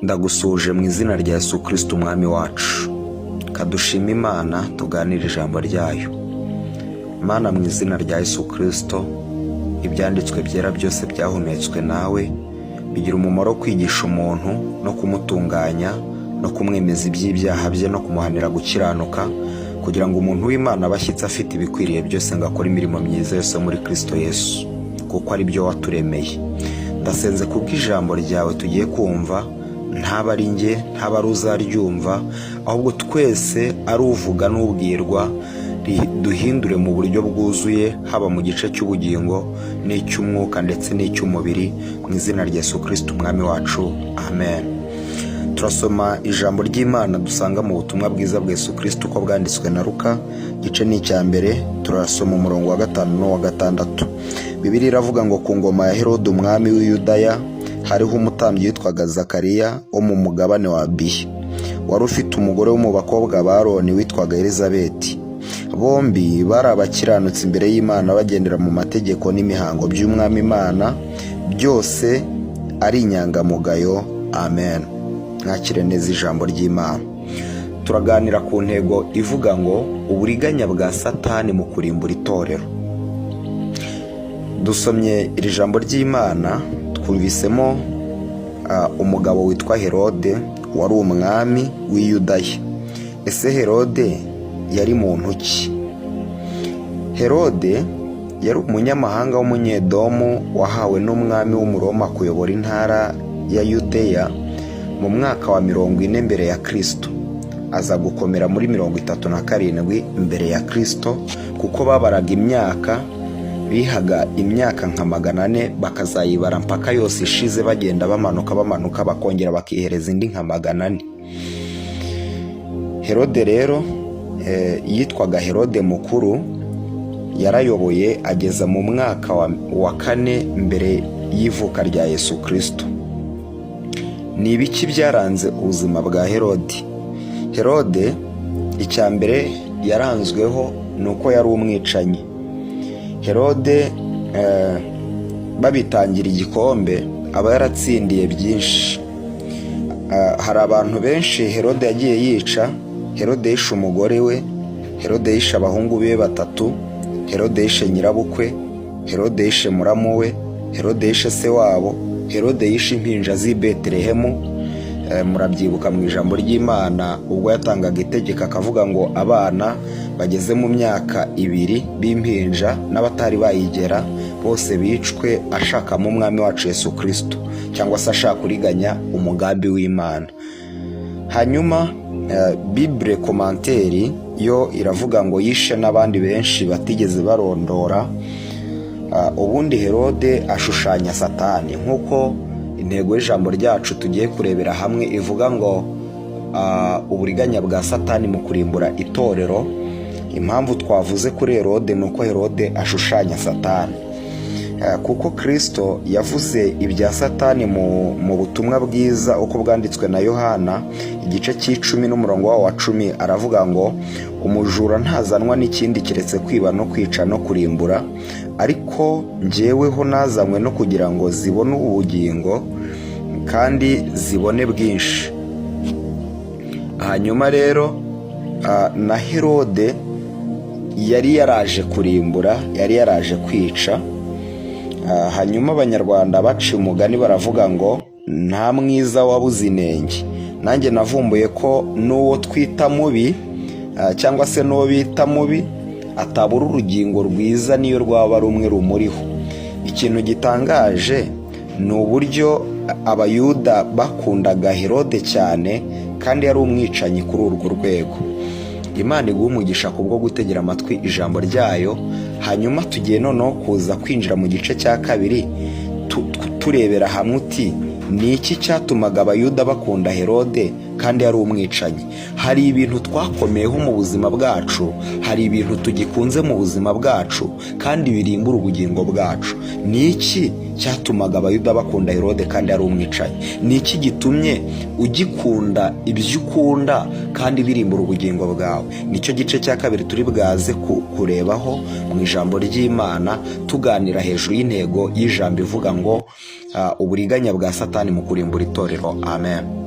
Ndagusuje mu izina rya Yesu Kristo umwami wacu. Kadushima Imana tuganira ijambo ryayo. Mana, mu izina rya Yesu Kristo, ibyanditswe byera byose byahumetswe nawe bigira umumaro kwigisha umuntu no kumutunganya no kumwemeza iby'ibyaha bye no kumuhanira gukiranuka, kugira ngo umuntu w'Imana abashyitse afite ibikwiriye byose ngo akore imirimo myiza yose muri Kristo Yesu, kuko ari byo waturemeye. Ndasenze kubw'ijambo ryawe tugiye kumva, ntaba ari njye, ntaba ari uzaryumva, ahubwo twese ari uvuga n'ubwirwa duhindure mu buryo bwuzuye, haba mu gice cy'ubugingo n'icy'umwuka ndetse n'icy'umubiri, mu izina rya Yesu Kristo umwami wacu, amen. Turasoma ijambo ry'Imana dusanga mu butumwa bwiza bwa Yesu Kristo uko bwanditswe na Luka, igice ni icya mbere, turasoma umurongo wa 5 n'uwa 6. Bibiliya iravuga ngo ku ngoma ya Herode umwami w'i Yudaya hariho umutambyi witwaga Zakariya wo mu mugabane wa Abiya, wari ufite umugore wo mu bakobwa ba Aroni witwaga Elizabeti. Bombi bari abakiranutsi imbere y'Imana, bagendera mu mategeko n'imihango by'umwami Imana, byose ari inyangamugayo. Amen. Mwakire neza ijambo ry'Imana. Turaganira ku ntego ivuga ngo uburiganya bwa Satani mu kurimbura itorero. Dusomye iri jambo ry'Imana, twumvisemo umugabo witwa Herode wari umwami w'i Yudaya. Ese Herode yari muntu ki? Herode yari umunyamahanga w'umunyedomu wahawe n'umwami w'umuroma kuyobora intara ya Yudeya mu mwaka wa 40 mbere ya Kristo. Aza gukomera muri 37 mbere ya Kristo, kuko babaraga imyaka, bihaga imyaka nka 400 bakazayibara mpaka yose ishize, bagenda bamanuka bakongera bakihereza indi nka 400. Herode rero yitwaga Herode mukuru, yarayoboye ageza mu mwaka wa 4 mbere y'ivuka rya Yesu Kristo. Ni ibiki byaranze ubuzima bwa Herode? Herode icya mbere yaranzweho nuko yari umwicanyi. Herode babitangira igikombe aba yaratsindiye byinshi. Hari abantu benshi Herode yagiye yica. Herode yishe umugore we, Herode yishe abahungu be 3, Herode yishe nyirabukwe, Herode yishe muramu we, Herode yishe se wabo, Herode yishe impinja z'i Betelehemu. Murabyibuka mu ijambo ry'Imana ubwo yatangaga itegeko akavuga ngo abana bageze mu myaka 2 b'impinja n'abatari bayigera bose bicwe, ashakamo umwami wacu Yesu Kristo, cyangwa se ashaka kuriganya umugambi w'Imana. Hanyuma Bible komanteri yo iravuga ngo yishe n'abandi benshi batigeze barondora. Ubundi Herode ashushanya Satani, nk'uko intego y'ijambo ryacu tugiye kurebera hamwe ivuga ngo uburiganya bwa Satani mu kurimbura itorero. Impamvu twavuze kuri Herode nuko Herode ashushanya Satani, kuko Kristo yavuze ibya Satani mu butumwa bwiza uko bwanditswe na Yohana, igice cy'icumi n'umurongo wa 10, aravuga ngo umujura ntazanwa n'ikindi kiretse kwiba no kwica no kurimbura, ariko njyeweho nazanywe no kugira ngo zibone ubugingo kandi zibone bwinshi. Hanyuma rero na Herode yari yaraje kurimbura, yari yaraje kwica. Hanyuma abanyarwanda baciye umugani baravuga ngo nta mwiza wabuze inenge. Nanjye navumbuye ko n'uwo twita mubi cyangwa se n'uwo bita mubi atabura urugingo rwiza niyo rwaba ari umwe rumuriho. Ikintu gitangaje ni uburyo abayuda bakundaga Herode cyane, kandi yari umwicanyi kuri urwo rwego. Imana iguha umugisha kubwo gutegera amatwi ijambo ryayo. Hanyuma tugiye noneho kuza kwinjira mu gice cya 2 turebera hamwe uti ni iki cyatumaga abayuda bakunda Herode kandi yari umwicanyi. Hari ibintu twakomeyeho mu buzima bwacu, hari ibintu tugikunze mu buzima bwacu kandi birimbura ubugingo bwacu. Ni iki cyatumaga abayuda bakunda Herode kandi yari umwicanyi? Ni iki gitumye ugikunda ibyo ukunda kandi birimbura ubugingo bwawe? Nicyo gice cya 2 turi bwaze kurebaho mu ijambo ry'Imana, tuganira hejuru y'intego y'ijambo ivuga ngo uburiganya bwa Satani mu kurimbura itorero. Amen.